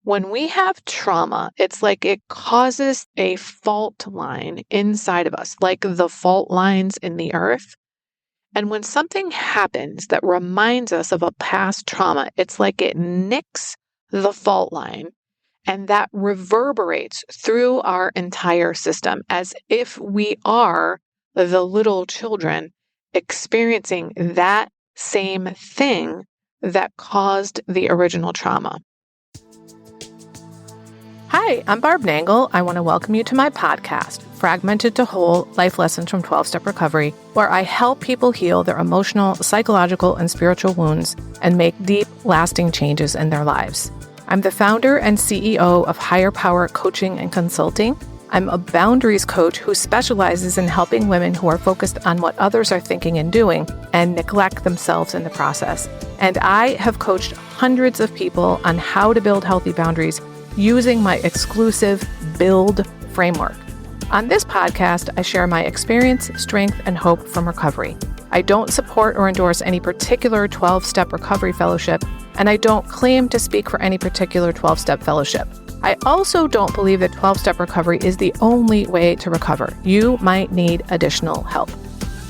When we have trauma, it's like it causes a fault line inside of us, like the fault lines in the earth. And when something happens that reminds us of a past trauma, it's like it nicks the fault line and that reverberates through our entire system as if we are the little children experiencing that same thing that caused the original trauma. Hi, I'm Barb Nangle. I want to welcome you to my podcast, Fragmented to Whole, Life Lessons from 12-Step Recovery, where I help people heal their emotional, psychological, and spiritual wounds and make deep, lasting changes in their lives. I'm the founder and CEO of Higher Power Coaching and Consulting. I'm a boundaries coach who specializes in helping women who are focused on what others are thinking and doing and neglect themselves in the process. And I have coached hundreds of people on how to build healthy boundaries using my exclusive Build framework. On this podcast, I share my experience, strength, and hope from recovery. I don't support or endorse any particular 12-step recovery fellowship, and I don't claim to speak for any particular 12-step fellowship. I also don't believe that 12-step recovery is the only way to recover. You might need additional help.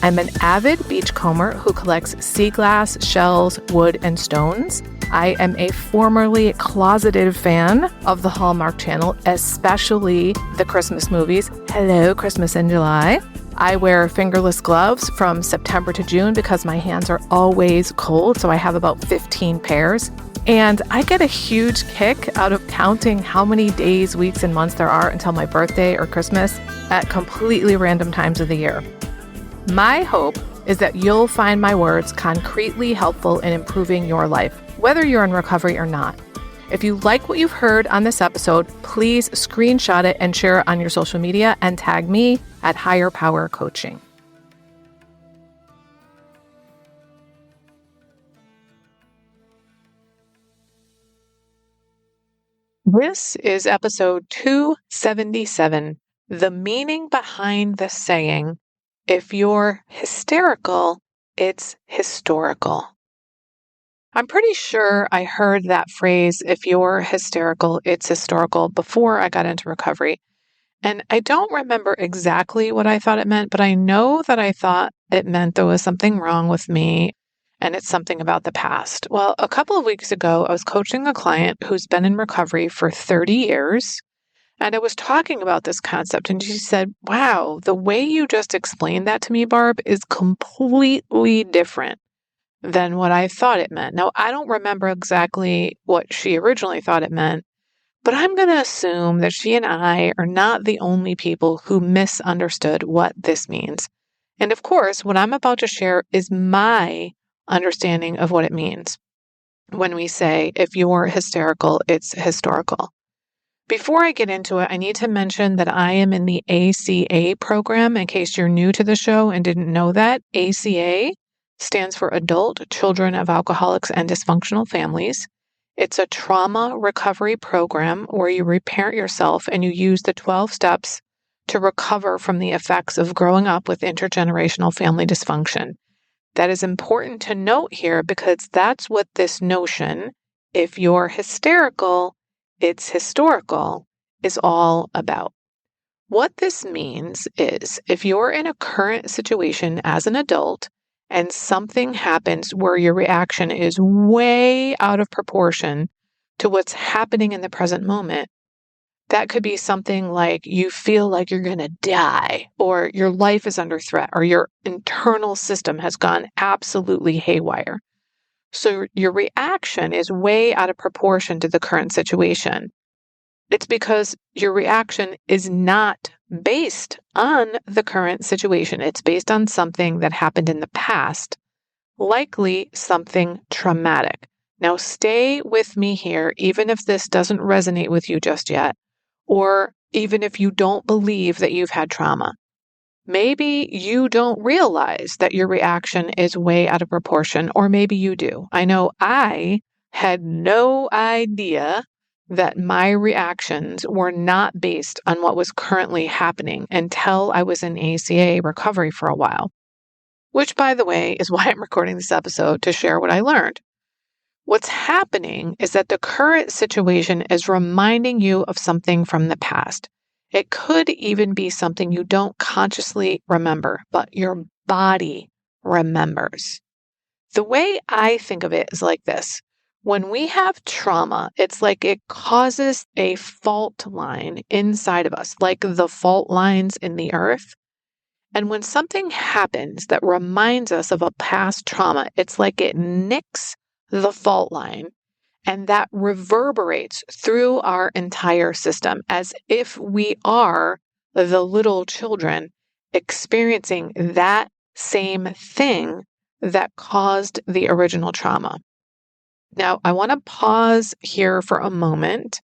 I'm an avid beachcomber who collects sea glass, shells, wood, and stones. I am a formerly closeted fan of the Hallmark Channel, especially the Christmas movies. Hello, Christmas in July. I wear fingerless gloves from September to June because my hands are always cold, so I have about 15 pairs. And I get a huge kick out of counting how many days, weeks, and months there are until my birthday or Christmas at completely random times of the year. My hope is that you'll find my words concretely helpful in improving your life, whether you're in recovery or not. If you like what you've heard on this episode, please screenshot it and share it on your social media and tag me at Higher Power Coaching. This is episode 277, The Meaning Behind the Saying, If You're Hysterical, It's Historical. I'm pretty sure I heard that phrase, if you're hysterical, it's historical, before I got into recovery. And I don't remember exactly what I thought it meant, but I know that I thought it meant there was something wrong with me and it's something about the past. Well, a couple of weeks ago, I was coaching a client who's been in recovery for 30 years. And I was talking about this concept, and she said, wow, the way you just explained that to me, Barb, is completely different than what I thought it meant. Now, I don't remember exactly what she originally thought it meant, but I'm going to assume that she and I are not the only people who misunderstood what this means. And of course, what I'm about to share is my understanding of what it means when we say, if you're hysterical, it's historical. Before I get into it, I need to mention that I am in the ACA program, in case you're new to the show and didn't know that. ACA stands for Adult Children of Alcoholics and Dysfunctional Families. It's a trauma recovery program where you reparent yourself and you use the 12 steps to recover from the effects of growing up with intergenerational family dysfunction. That is important to note here because that's what this notion, if you're hysterical, it's historical, is all about. What this means is if you're in a current situation as an adult and something happens where your reaction is way out of proportion to what's happening in the present moment, that could be something like you feel like you're going to die, or your life is under threat, or your internal system has gone absolutely haywire. So your reaction is way out of proportion to the current situation. It's because your reaction is not based on the current situation. It's based on something that happened in the past, likely something traumatic. Now, stay with me here, even if this doesn't resonate with you just yet, or even if you don't believe that you've had trauma. Maybe you don't realize that your reaction is way out of proportion, or maybe you do. I know I had no idea that my reactions were not based on what was currently happening until I was in ACA recovery for a while, which, by the way, is why I'm recording this episode, to share what I learned. What's happening is that the current situation is reminding you of something from the past. It could even be something you don't consciously remember, but your body remembers. The way I think of it is like this. When we have trauma, it's like it causes a fault line inside of us, like the fault lines in the earth. And when something happens that reminds us of a past trauma, it's like it nicks the fault line and that reverberates through our entire system as if we are the little children experiencing that same thing that caused the original trauma. Now, I want to pause here for a moment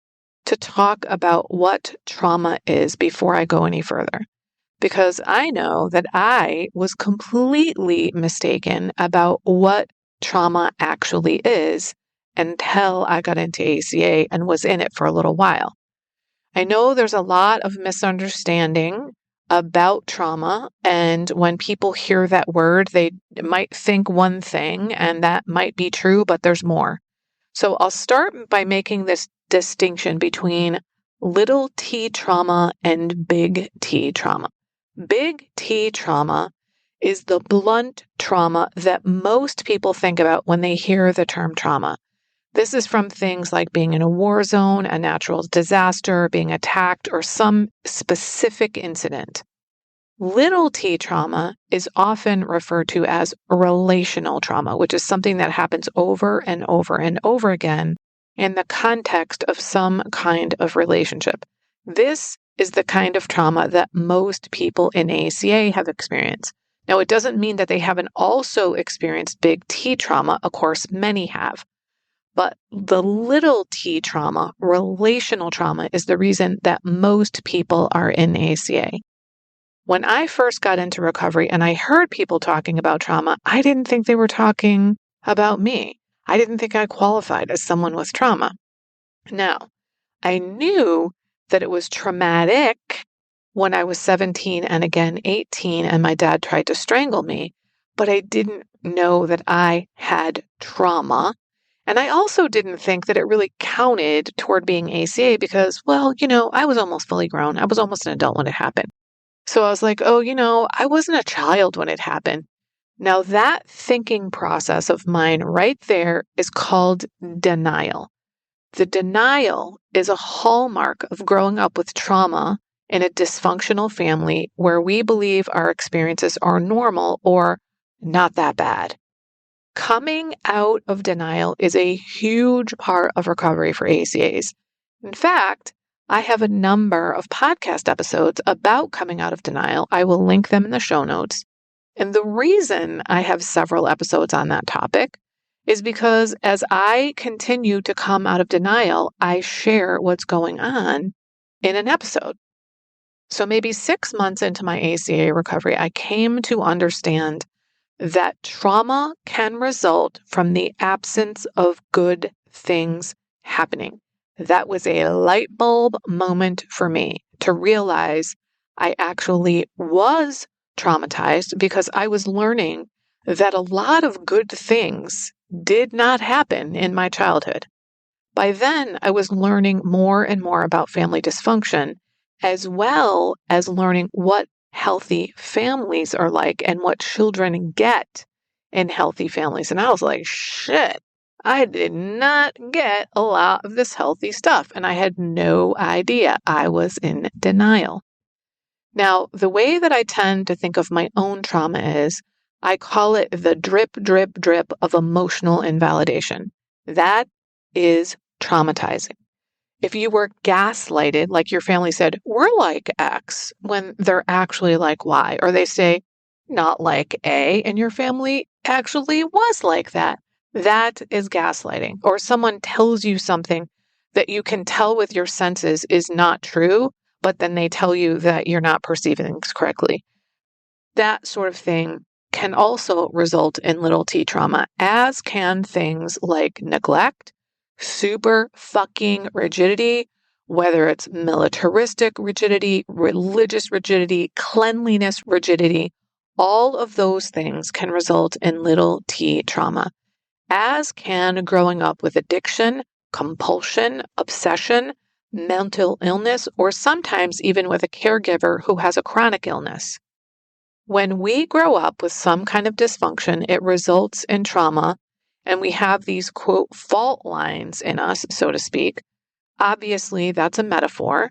to talk about what trauma is before I go any further, because I know that I was completely mistaken about what trauma actually is until I got into ACA and was in it for a little while. I know there's a lot of misunderstanding about trauma, and when people hear that word, they might think one thing, and that might be true, but there's more. So I'll start by making this distinction between little t trauma and big T trauma. Big T trauma is the blunt trauma that most people think about when they hear the term trauma. This is from things like being in a war zone, a natural disaster, being attacked, or some specific incident. Little t trauma is often referred to as relational trauma, which is something that happens over and over and over again in the context of some kind of relationship. This is the kind of trauma that most people in ACA have experienced. Now, it doesn't mean that they haven't also experienced big T trauma. Of course, many have. But the little t trauma, relational trauma, is the reason that most people are in ACA. When I first got into recovery and I heard people talking about trauma, I didn't think they were talking about me. I didn't think I qualified as someone with trauma. Now, I knew that it was traumatic when I was 17 and again 18 and my dad tried to strangle me, but I didn't know that I had trauma. And I also didn't think that it really counted toward being ACA because, well, I was almost fully grown. I was almost an adult when it happened. So I was like, oh, I wasn't a child when it happened. Now, that thinking process of mine right there is called denial. The denial is a hallmark of growing up with trauma in a dysfunctional family where we believe our experiences are normal or not that bad. Coming out of denial is a huge part of recovery for ACAs. In fact, I have a number of podcast episodes about coming out of denial. I will link them in the show notes. And the reason I have several episodes on that topic is because as I continue to come out of denial, I share what's going on in an episode. So maybe 6 months into my ACA recovery, I came to understand that trauma can result from the absence of good things happening. That was a light bulb moment for me to realize I actually was traumatized because I was learning that a lot of good things did not happen in my childhood. By then, I was learning more and more about family dysfunction, as well as learning what healthy families are like and what children get in healthy families. And I was like, shit, I did not get a lot of this healthy stuff. And I had no idea. I was in denial. Now, the way that I tend to think of my own trauma is I call it the drip, drip, drip of emotional invalidation. That is traumatizing. If you were gaslighted, like your family said, we're like X, when they're actually like Y, or they say, not like A, and your family actually was like that, that is gaslighting. Or someone tells you something that you can tell with your senses is not true, but then they tell you that you're not perceiving things correctly. That sort of thing can also result in little t trauma, as can things like neglect, super fucking rigidity, whether it's militaristic rigidity, religious rigidity, cleanliness rigidity. All of those things can result in little t trauma. as can growing up with addiction, compulsion, obsession, mental illness, or sometimes even with a caregiver who has a chronic illness. When we grow up with some kind of dysfunction, it results in trauma, and we have these, quote, fault lines in us, so to speak. Obviously, that's a metaphor.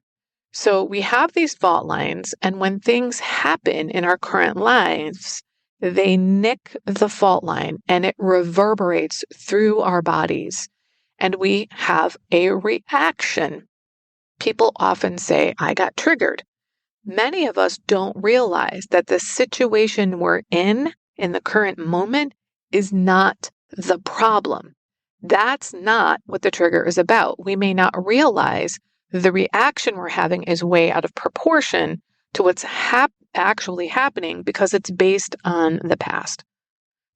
So we have these fault lines, and when things happen in our current lives, they nick the fault line and it reverberates through our bodies, and we have a reaction. People often say, I got triggered. Many of us don't realize that the situation we're in the current moment is not the problem. That's not what the trigger is about. We may not realize the reaction we're having is way out of proportion to what's actually happening because it's based on the past.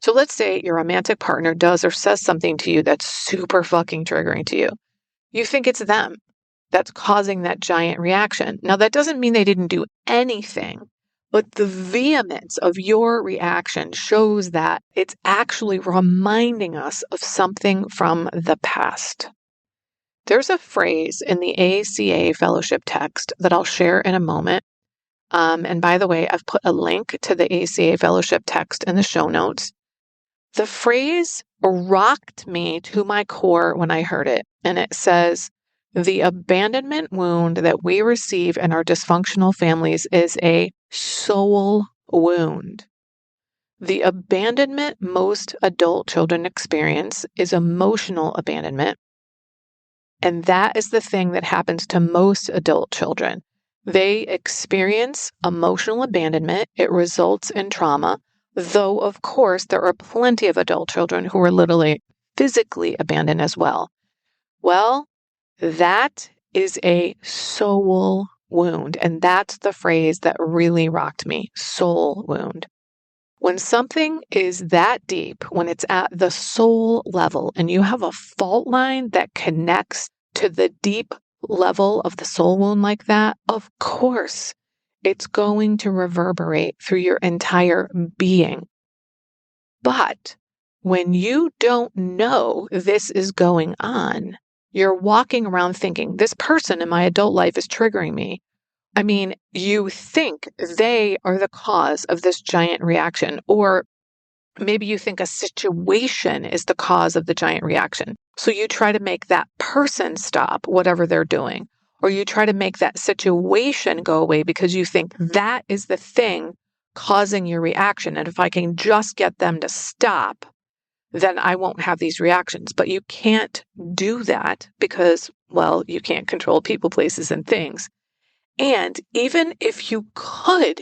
So let's say your romantic partner does or says something to you that's super fucking triggering to you. You think it's them that's causing that giant reaction. Now, that doesn't mean they didn't do anything, but the vehemence of your reaction shows that it's actually reminding us of something from the past. There's a phrase in the ACA fellowship text that I'll share in a moment. And by the way, I've put a link to the ACA fellowship text in the show notes. The phrase rocked me to my core when I heard it, and it says, the abandonment wound that we receive in our dysfunctional families is a soul wound. The abandonment most adult children experience is emotional abandonment, and that is the thing that happens to most adult children. They experience emotional abandonment. It results in trauma, though, of course, there are plenty of adult children who are literally physically abandoned as well. Well, that is a soul wound, and that's the phrase that really rocked me, soul wound. When something is that deep, when it's at the soul level, and you have a fault line that connects to the deep level of the soul wound like that, of course, it's going to reverberate through your entire being. But when you don't know this is going on, you're walking around thinking, this person in my adult life is triggering me. I mean, you think they are the cause of this giant reaction, or maybe you think a situation is the cause of the giant reaction. So you try to make that person stop whatever they're doing, or you try to make that situation go away because you think that is the thing causing your reaction. And if I can just get them to stop, then I won't have these reactions. But you can't do that because, well, you can't control people, places, and things. And even if you could,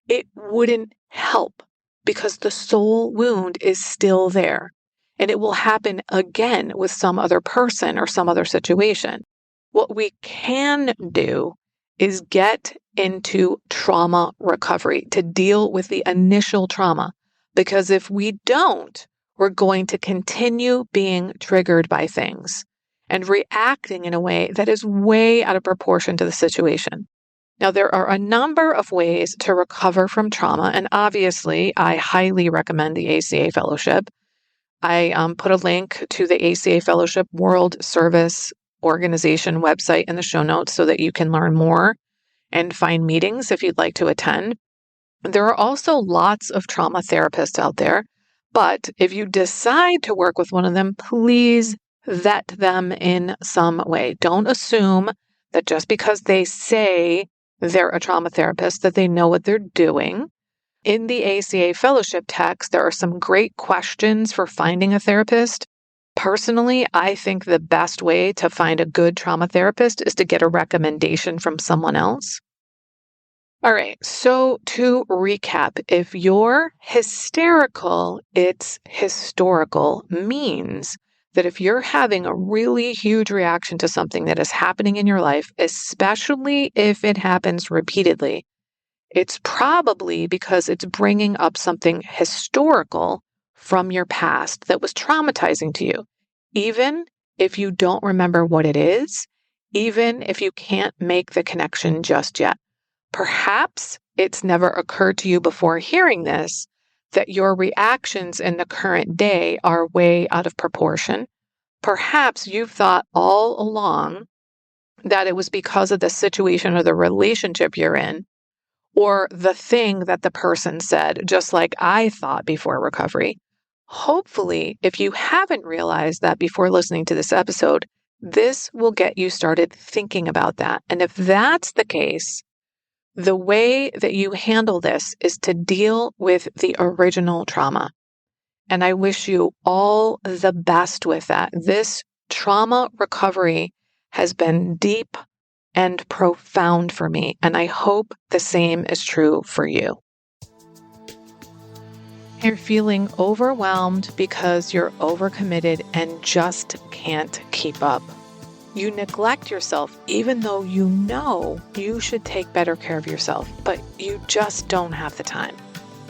it wouldn't help because the soul wound is still there. And it will happen again with some other person or some other situation. What we can do is get into trauma recovery to deal with the initial trauma. Because if we don't, we're going to continue being triggered by things and reacting in a way that is way out of proportion to the situation. Now, there are a number of ways to recover from trauma, and obviously, I highly recommend the ACA Fellowship. I put a link to the ACA Fellowship World Service Organization website in the show notes so that you can learn more and find meetings if you'd like to attend. There are also lots of trauma therapists out there, but if you decide to work with one of them, please vet them in some way. Don't assume that just because they say they're a trauma therapist that they know what they're doing. In the ACA fellowship text, there are some great questions for finding a therapist. Personally, I think the best way to find a good trauma therapist is to get a recommendation from someone else. All right, so to recap, if you're hysterical, it's historical, means that if you're having a really huge reaction to something that is happening in your life, especially if it happens repeatedly, it's probably because it's bringing up something historical from your past that was traumatizing to you. Even if you don't remember what it is, even if you can't make the connection just yet. Perhaps it's never occurred to you before hearing this that your reactions in the current day are way out of proportion. Perhaps you've thought all along that it was because of the situation or the relationship you're in, or the thing that the person said, just like I thought before recovery. Hopefully, if you haven't realized that before listening to this episode, this will get you started thinking about that. And if that's the case, the way that you handle this is to deal with the original trauma. And I wish you all the best with that. This trauma recovery has been deep and profound for me, and I hope the same is true for you. You're feeling overwhelmed because you're overcommitted and just can't keep up. You neglect yourself even though you know you should take better care of yourself, but you just don't have the time.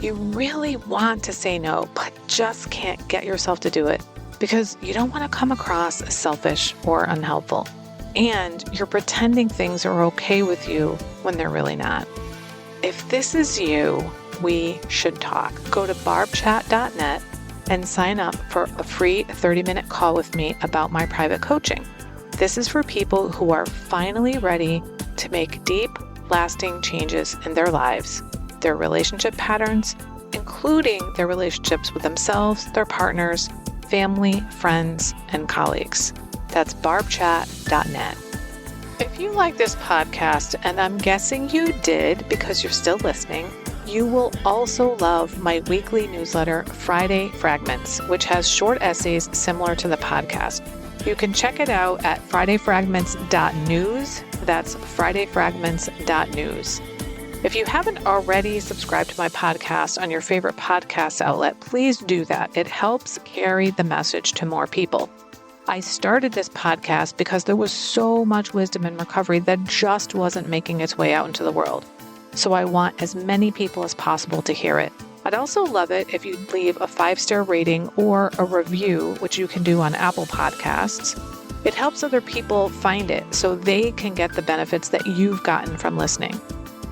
You really want to say no, but just can't get yourself to do it because you don't want to come across as selfish or unhelpful. And you're pretending things are okay with you when they're really not. If this is you, we should talk. Go to barbchat.net and sign up for a free 30-minute call with me about my private coaching. This is for people who are finally ready to make deep, lasting changes in their lives, their relationship patterns, including their relationships with themselves, their partners, family, friends, and colleagues. That's barbchat.net. If you like this podcast, and I'm guessing you did because you're still listening, you will also love my weekly newsletter, Friday Fragments, which has short essays similar to the podcast. You can check it out at fridayfragments.news. That's fridayfragments.news. If you haven't already subscribed to my podcast on your favorite podcast outlet, please do that. It helps carry the message to more people. I started this podcast because there was so much wisdom in recovery that just wasn't making its way out into the world. So I want as many people as possible to hear it. I'd also love it if you'd leave a 5-star rating or a review, which you can do on Apple Podcasts. It helps other people find it so they can get the benefits that you've gotten from listening.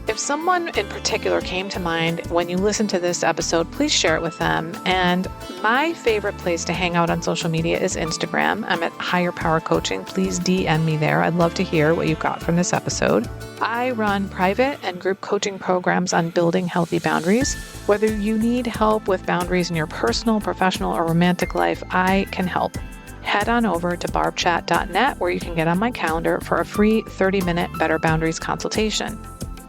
If someone in particular came to mind when you listen to this episode, please share it with them. And my favorite place to hang out on social media is Instagram. I'm at Higher Power Coaching. Please DM me there. I'd love to hear what you got from this episode. I run private and group coaching programs on building healthy boundaries. Whether you need help with boundaries in your personal, professional, or romantic life, I can help. Head on over to barbchat.net where you can get on my calendar for a free 30-minute Better Boundaries consultation.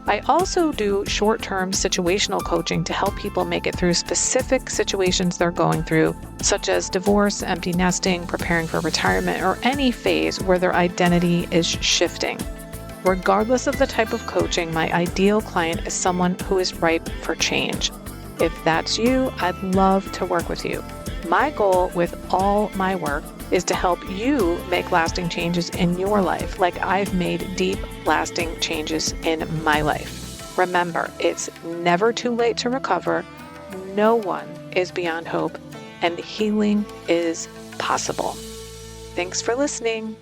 I also do short-term situational coaching to help people make it through specific situations they're going through, such as divorce, empty nesting, preparing for retirement, or any phase where their identity is shifting. Regardless of the type of coaching, my ideal client is someone who is ripe for change. If that's you, I'd love to work with you. My goal with all my work is to help you make lasting changes in your life, like I've made deep, lasting changes in my life. Remember, it's never too late to recover. No one is beyond hope, and healing is possible. Thanks for listening.